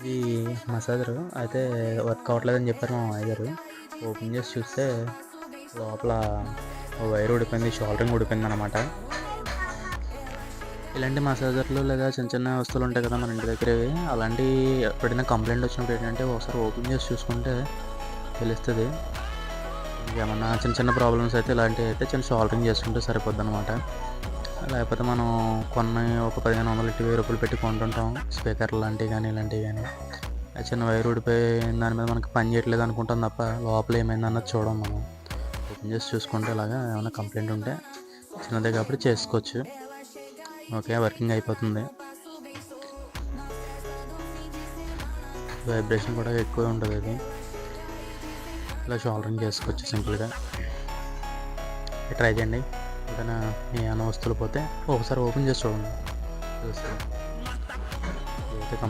ఈ మసాజర్ అయితే వర్క్ అవ్వట్లేదని చెప్పారు మా మామయ్య గారు. ఓపెన్ చేసి చూస్తే లోపల వైర్ ఊడిపోయింది, షోల్డరింగ్ ఊడిపోయింది అనమాట. ఇలాంటి మసాజర్లు లేదా చిన్న చిన్న వస్తువులు ఉంటాయి కదా మన ఇంటి దగ్గరవి, అలాంటి ఎప్పుడైనా కంప్లైంట్ వచ్చినప్పుడు ఏంటంటే ఒకసారి ఓపెన్ చేసి చూసుకుంటే తెలుస్తుంది. ఏమన్నా చిన్న చిన్న ప్రాబ్లమ్స్ అయితే ఇలాంటివి అయితే చిన్న షోల్డరింగ్ చేసుకుంటే సరిపోద్ది అనమాట. లేకపోతే మనం కొన్ని ఒక 1500 1000 రూపాయలు పెట్టి కొంటుంటాం స్పీకర్లు లాంటివి కానీ ఇలాంటివి కానీ. చిన్న వైర్ ఊడిపోయి దాని మీద మనకి పని చేయట్లేదు అనుకుంటాం తప్ప లోపల ఏమైంది అన్నది చూడం మనం. ఓపెన్ చేసి చూసుకుంటే ఇలాగా ఏమైనా కంప్లైంట్ ఉంటే చిన్నదే కాబట్టి చేసుకోవచ్చు. ఓకే, వర్కింగ్ అయిపోతుంది. వైబ్రేషన్ కూడా ఎక్కువ ఉంటుంది. అది ఇలా షోల్డరింగ్ చేసుకోవచ్చు సింపుల్గా. ట్రై చేయండి. ఏదైనా మీ అన్న వస్తువులు పోతే ఒకసారి ఓపెన్ చేసి చూడండి, తెలుస్తుంది.